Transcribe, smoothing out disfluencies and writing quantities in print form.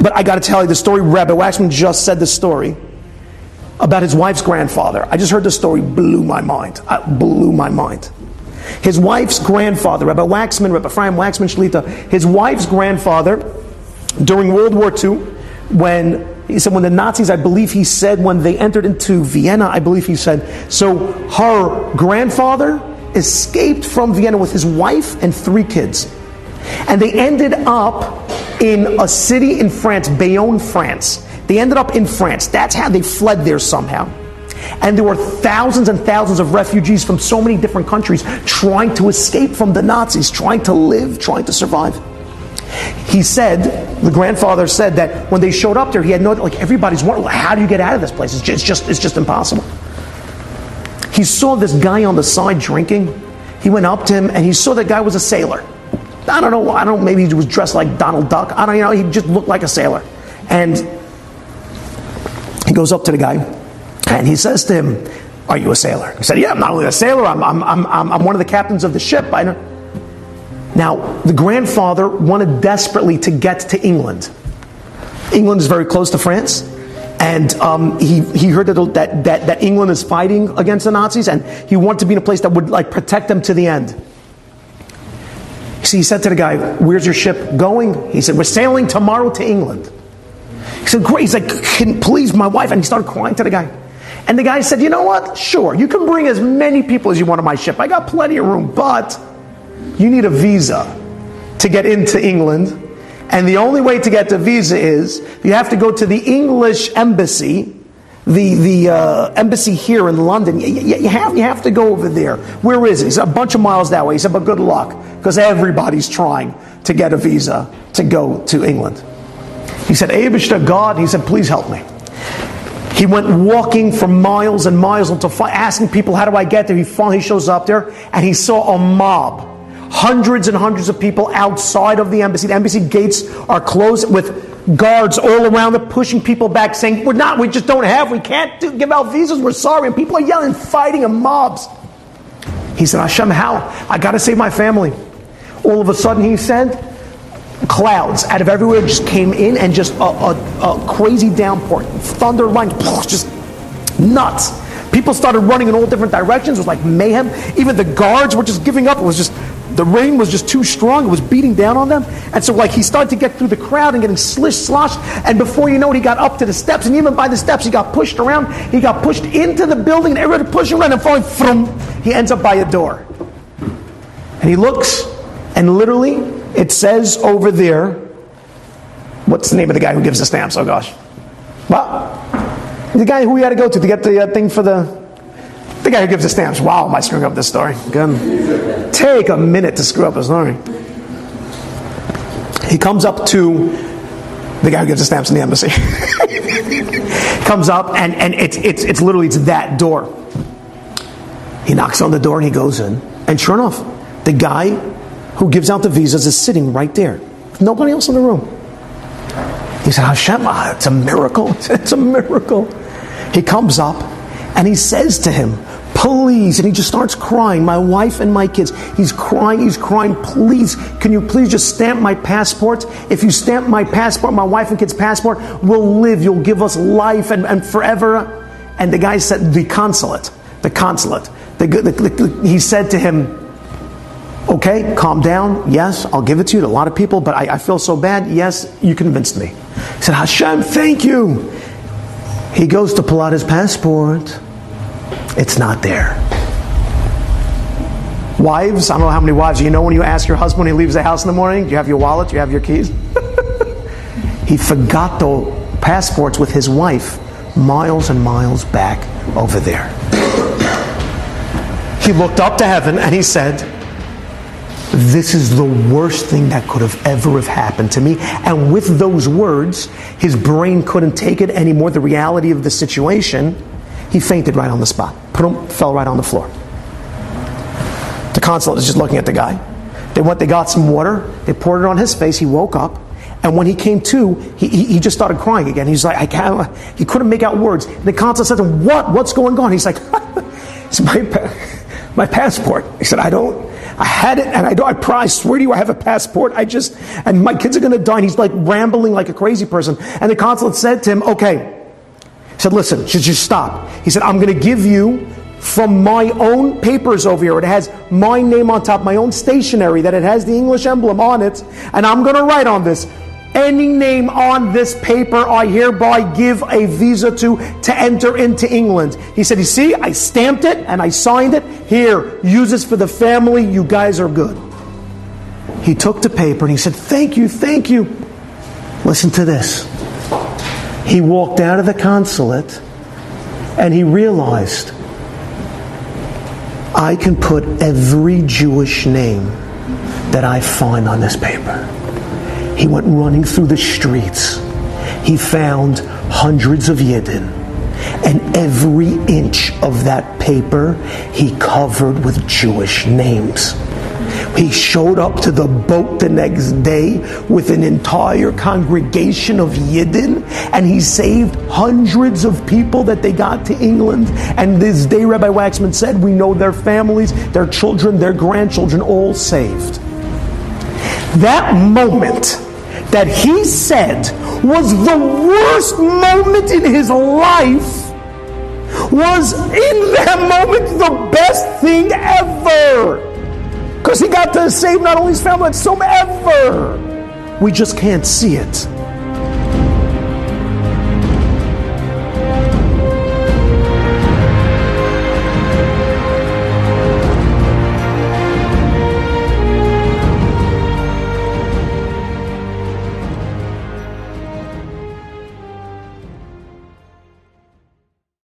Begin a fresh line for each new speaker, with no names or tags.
But I got to tell you the story. Rebbe Waxman just said the story about his wife's grandfather. I just heard the story, blew my mind. Blew my mind. His wife's grandfather, Rebbe Ephraim Waxman Shlita, his wife's grandfather, during World War II, when the Nazis, I believe he said, when they entered into Vienna, I believe he said, so her grandfather escaped from Vienna with his wife and 3 kids. And they ended up in a city in France, Bayonne, France. They ended up in France. That's how they fled there somehow. And there were thousands and thousands of refugees from so many different countries trying to escape from the Nazis, trying to live, trying to survive. He said, the grandfather said that when they showed up there, he had no, like everybody's wondering, how do you get out of this place? It's just impossible. He saw this guy on the side drinking. He went up to him and he saw that guy was a sailor. I don't know, maybe he was dressed like Donald Duck. He just looked like a sailor. And he goes up to the guy and he says to him, "Are you a sailor?" He said, "Yeah, I'm not only a sailor, I'm one of the captains of the ship." Now, the grandfather wanted desperately to get to England. England is very close to France, and he heard that England is fighting against the Nazis, and he wanted to be in a place that would protect them to the end. So he said to the guy, "Where's your ship going?" He said, "We're sailing tomorrow to England." He said, "Great." He's like, "Please, my wife," and he started crying to the guy. And the guy said, "You know what? Sure, you can bring as many people as you want on my ship. I got plenty of room, but you need a visa to get into England. And the only way to get the visa is you have to go to the English embassy, the embassy here in London. You have to go over there. Where is it?" He said, "A bunch of miles that way." He said, "But good luck, because everybody's trying to get a visa to go to England." He said, "Eibishter God," he said, "please help me." He went walking for miles and miles until asking people, "How do I get there?" He finally shows up there and he saw a mob. Hundreds and hundreds of people outside of the embassy. The embassy gates are closed with guards all around it, pushing people back, saying, we just don't have, we can't give out visas, we're sorry. And people are yelling, fighting in mobs. He said, "Hashem, how? I got to save my family." All of a sudden, he said, clouds out of everywhere just came in, and just a crazy downpour, thunder, lightning, just nuts. People started running in all different directions. It was like mayhem. Even the guards were just giving up. It was just, the rain was just too strong. It was beating down on them. And so he started to get through the crowd and getting sloshed. And before you know it, he got up to the steps. And even by the steps, he got pushed around. He got pushed into the building. And everybody pushed him around. And finally, he ends up by a door. And he looks, and literally, it says over there, what's the name of the guy who gives the stamps? Oh gosh. Well, the guy who we had to go to get the thing for the guy who gives the stamps. Wow, am I screwing up this story? Good. Take a minute to screw up a story. He comes up to the guy who gives the stamps in the embassy. Comes up and it's literally that door. He knocks on the door and he goes in, and sure enough, the guy who gives out the visas is sitting right there. Nobody else in the room. He said, "Hashem, it's a miracle. It's a miracle." He comes up and he says to him, "Please," and he just starts crying, "My wife and my kids." He's crying, "Please, can you please just stamp my passport? If you stamp my passport, my wife and kids' passport, we'll live. You'll give us life and forever." And the guy said, the consulate. He said to him, "Okay, calm down. Yes, I'll give it to you to a lot of people, but I feel so bad. Yes, you convinced me." He said, "Hashem, thank you." He goes to pull out his passport. It's not there. Wives, I don't know how many wives, you know when you ask your husband when he leaves the house in the morning, do you have your wallet, do you have your keys? He forgot the passports with his wife miles and miles back over there. He looked up to heaven and he said, "This is the worst thing that could have ever happened to me." And with those words, his brain couldn't take it anymore, the reality of the situation. He fainted right on the spot. Fell right on the floor. The consulate is just looking at the guy. They got some water, they poured it on his face, he woke up, and when he came to, he just started crying again. He's like, he couldn't make out words. And the consulate said to him, What's going on?" He's like, "It's my passport." He said, I I had it, and I swear to you, I have a passport. And my kids are going to die. And he's like rambling like a crazy person. And the consulate said to him, okay. He said, listen, just stop. He said, I'm going to give you from my own papers over here. It has my name on top, my own stationery, that it has the English emblem on it. And I'm going to write on this, any name on this paper I hereby give a visa to enter into England. He said, you see, I stamped it and I signed it. Here, use this for the family. You guys are good. He took the paper and he said, thank you, thank you. Listen to this. He walked out of the consulate and he realized, I can put every Jewish name that I find on this paper. He went running through the streets. He found hundreds of Yidden, and every inch of that paper he covered with Jewish names. He showed up to the boat the next day with an entire congregation of Yidden, and he saved hundreds of people that they got to England. And this day, Rabbi Waxman said, we know their families, their children, their grandchildren, all saved. That moment that he said was the worst moment in his life was in that moment the best thing ever. Because he got to save not only his family, but so ever. We just can't see it.